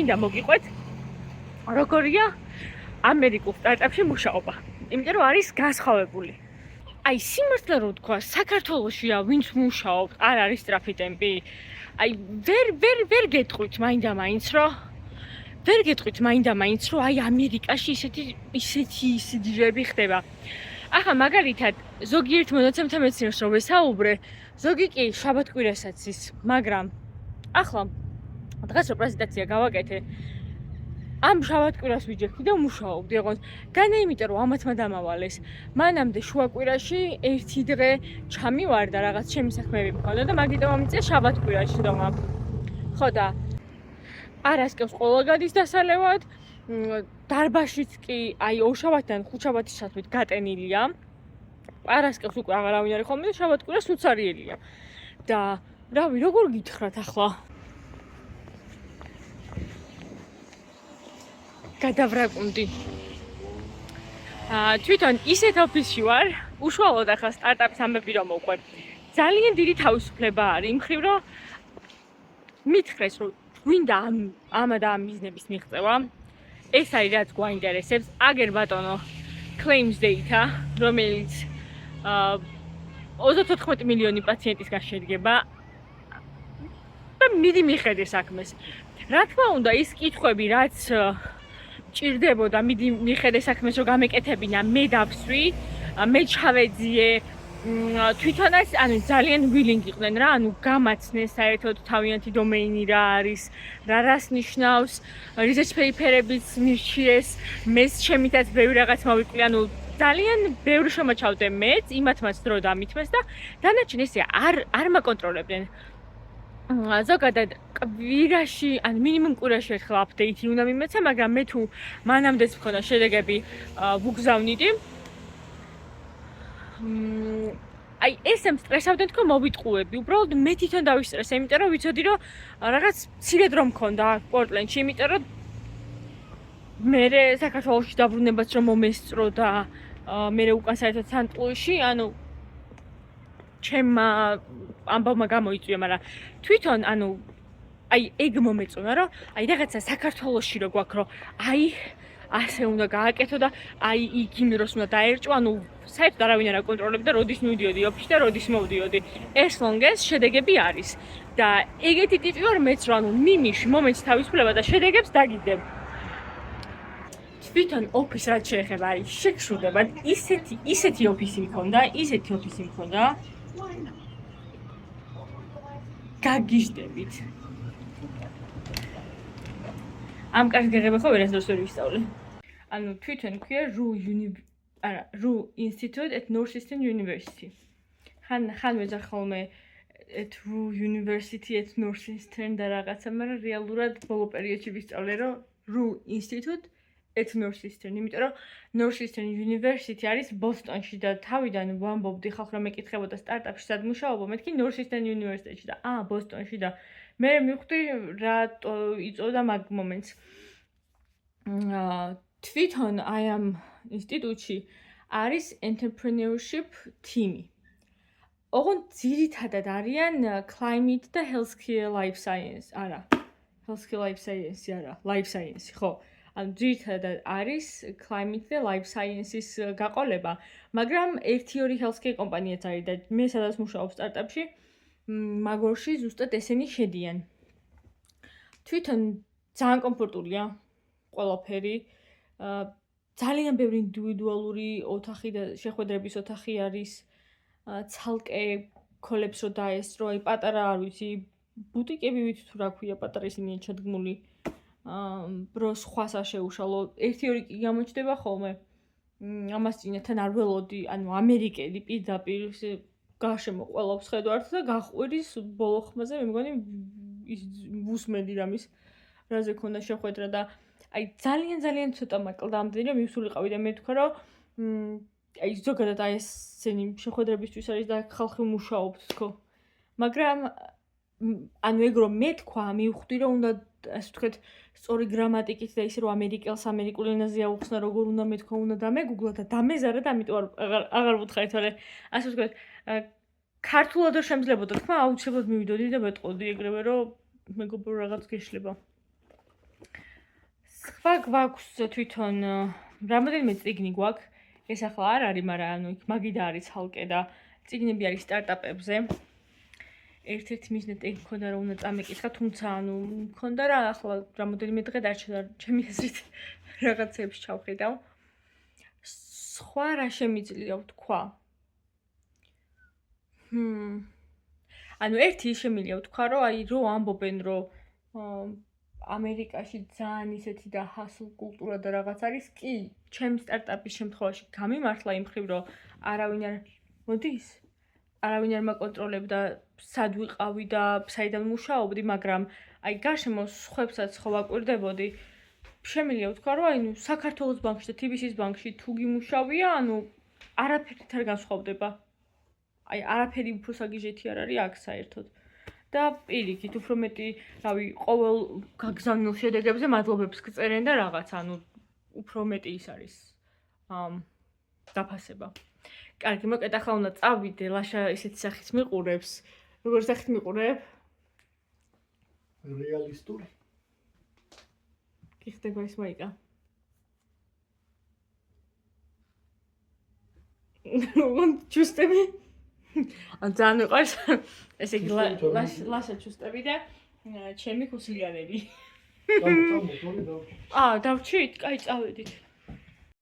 მინდა მოგიყვეთ როგორია ამერიკულ სტარტაპში მუშაობა. იმიტომ რომ არის განსხვავებული. აი სიმართლე რო თქვა, საქართველოშია ვინც მუშაობს, არ არის სწრაფი ტემპი. აი ვერ გეტყვით მაინდა-მაინც რომ აი ამერიკაში ისეთი სიდიჟეები ხდება. ახლა მაგალითად ზოგიერთ მონაცემთან მეცნიერს რო ვესაუბრე, ზოგი კი შაბათ-კვირასაც ის, მაგრამ ახლა დღეს რო პრეზენტაცია გავაკეთე, ამ შაბათ-კვირას ვიჯექდი და ვმუშაობდი, ოღონდ განა იმიტომ რომ ამათმა დამავალეს. მანამდე შუა-კვირაში ერთი დღე ჩამივარ და რაღაც ჩემი საქმეები მქონდა და მაგიტომ მომიწია შაბათ-კვირაში დომა. ხო და პარასკევს ყველა გადის დასალევად, დარბაშიც კი აი ორშაბათიდან ხუთშაბათის ჩათვლით გატენილია. პარასკევს უკვე აღარავინ არის ხოლმე და შაბათ-კვირას უცარიელია. და რავი, როგორ გითხრათ ახლა? გადავრაკუნდი. თვითონ ისეთ ოფისში ვარ, უშუალოდ ახლა სტარტაპის ამბები რომ მოვყვე. ძალიან დიდი თავისუფლება არის, იმ მხრივ რომ მითხრეს რომ გვინდა ამ და ამ ბიზნესის მიღწევა. ეს არის რაც გვაინტერესებს. აგერ ბატონო claims data, რომელიც 34 მილიონი პაციენტისგან შედგება და მიდი მიხედე საქმეს. რა თქმა უნდა, ის კითხვები, რაც ჭირდებოდა, მიდი მიხედე საქმეს, რომ გამეკეთებინა, მე დავსვი, მე ჩავეძიე. თვითონაც ანუ ძალიან ვილინგი იყვნენ რა, ანუ გამაცნეს საერთოდ თავიანთი დომეინი რა არის, რას ნიშნავს, research paper-ებიც მირჩიეს, მეც ჩემითაც ბევრი რაღაც მოვიკლი, ანუ ძალიან ბევრი შემოჩავდე მეც, იმათმაც დრო დამითმეს და დანარჩენ ესე არ მაკონტროლებდნენ. ზოგადად კვირაში, ან მინიმუმ კვირაში ერთხელ აპდეიტი უნდა მიმეცა, მაგრამ მე თუ მანამდეც მქონდა შედეგები ვუგზავნიდი. აი ესემ სტრესავდნენ თქო მოვიტყუები. უბრალოდ მე თვითონ დავისტრესე, იმიტომ რომ ვიცოდი რომ რაღაც მცირედ რომ მქონდა პორტლენდში, იმიტომ რომ მე საქართველოში დაბრუნებაც რომ მომესწრო და მე უკან საერთოდ სანტ-ლუისში, ანუ ჩემმა ამბავმა გამოიწვია, მაგრამ თვითონ ანუ აი ეგ მომეწონა რომ აი რაღაცა საქართველოში რო გვაქვს რომ აი ასე უნდა გააკეთო და აი იქ იმ დროს უნდა დაერჭო, ანუ საერთოდ არავინ არ აკონტროლებდა როდის მივდიოდი ოფისში და როდის მოვდიოდი. ეს ლონგეს შედეგები არის და ეგეთი ტიპი ვარ მეც რომ ანუ მიმიში მომეც თავისუფლება და შედეგებს დაგიდებ. თვითონ ოფისს რაც შეეხება არის შეგშუდებათ, ისეთი ოფისი მქონდა, გაგიჟდებით. ამ კარგ გაღება ხო ვერასდროს ვერ ვისწავლე. ანუ თვითონ ქვია RU Institute at Northeastern University. ხან ვეძახ ხოლმე at RU University at Northeastern და რაღაცა, მაგრამ რეალურად ბოლო პერიოდში ვისწავლე რომ RU Institute at Northeastern, იმიტომ რომ Northeastern University არის ბოსტონში და თავიდან ვამბობდი ხალხ რომ მეკითხებოდა სტარტაპში სად მუშაობ, მეთქი Northeastern University-ში და ბოსტონში და მე მივხვდი რა იწოდა მაგ მომენტს. თვითონ აი ამ ინსტიტუტში არის entrepreneurship team-ი. ოღონდ ძირითადად არიან climate და healthcare life science, არა. healthcare life science არა, life science, ხო. ანუ ძირითადად არის climate და life sciences გაყოლება, მაგრამ 1-2 healthcare კომპანიაც არის და მე სადაც მუშაობ სტარტაპში, მაგორში ზუსტად ესენი შედიან. თვითონ ძალიან კომფორტულია ყველაფერი. ძალიან ბევრი ინდივიდუალური ოთახი და შეხვედრების ოთახი არის. ცალკე ქოლებს რო დაესწრო, აი პატარა არ ვიცი, ბუტიკები ვიცი თუ რა ქვია, პატარა ისინია ჩადგმული. ბრო სხვას არ შეუშალო. 1-2 კი გამოჩნდება ხოლმე. ამას წინათან არ ველოდი, ანუ ამერიკელი პირდაპირ გარშემო ყველაფერს ხედავთ და გაყვირის ბოლო ხმაზე მე მგონი ვუსმენდი რამის რაზე ქონდა შეხვედრა და აი ძალიან ცოტა მაკლდა ამდენი რომ მივსულიყავი და მე თქვა რომ აი ზოგადად აი ესენი შეხვედრებისთვის არის და ხალხი მუშაობს თქო. მაგრამ ანუ ეგ რომ მე თქვა, მივხვდი რომ უნდა ასე ვთქვათ სწორი გრამატიკით და ისე რომ ამერიკულ ენაზე აუხსნა როგორ უნდა მეთქვა, უნდა დამეგუგლა და დამეზარა და ამიტომ აღარ ვუთხარი თორე ასე ვთქვათ ქართულად არ შემძლებოდა თქვა, აუცილებლად მივიდოდი და მეტყოდი ეგრევე რომ მეგობრულ რაღაც გეშლება. გვაქვს თვითონ რამოდენიმე წიგნი გვაქვს. ეს ახლა არ არის, მაგრამ ანუ იქ მაგიდა არის ცალკე და წიგნები არის სტარტაპებზე. ერთ-ერთი მიზნით ეგ მქონდა რომ უნდა წამეკითხა, თუმცა ანუ მქონდა რა ახლა რამოდენიმე დღე დარჩა ჩემი აზრით რაღაცებს ჩავხედავ. სხვა რა შემიძლია ვთქვა? ანუ ერთი შემიძლია ვთქვა, რომ აი რო ამბობენ, რომ ამერიკაში ძალიან ისეთი და ჰასლ კულტურა და რაღაც არის, კი, ჩემი სტარტაპის შემთხვევაში გამიმართლა იმ მხრივ, რომ არავინ არ მოდის, არავინ არ მაკონტროლებდა სად ვიყავი და საიდან მუშაობდი, მაგრამ აი გარშემო სხვებსაც ხო ვაკვირდებოდი. შემიძლია ვთქვა, რომ აი ნუ საქართველოს ბანკში და TBC-ის ბანკში თუ გიმუშავია, ანუ არაფერით არ განსხვავდება. აი არაფერი უფრო საგიჟეთი არ არის აქ საერთოდ. და პირიქით, უფრო მეტი, რავი, ყოველ გაგზავნილ შედეგებზე მადლობებს გწერენ და რაღაც, ანუ უფრო მეტი ის არის დაფასება. კარგი, მოკეთ ახლა უნდა წავიდე, ლაშა ისეთი სახით მიყურებს. როგორ სახით მიყურებ? რეალისტური. კი ხდება ის მაიკა. ჩუსტები? ან ძალიან მიყვარს. ესე იგი ლაშა ჩუსტები და ჩემი ხუსლიანები. დავჭით? დავჭით? კაი, წავედით.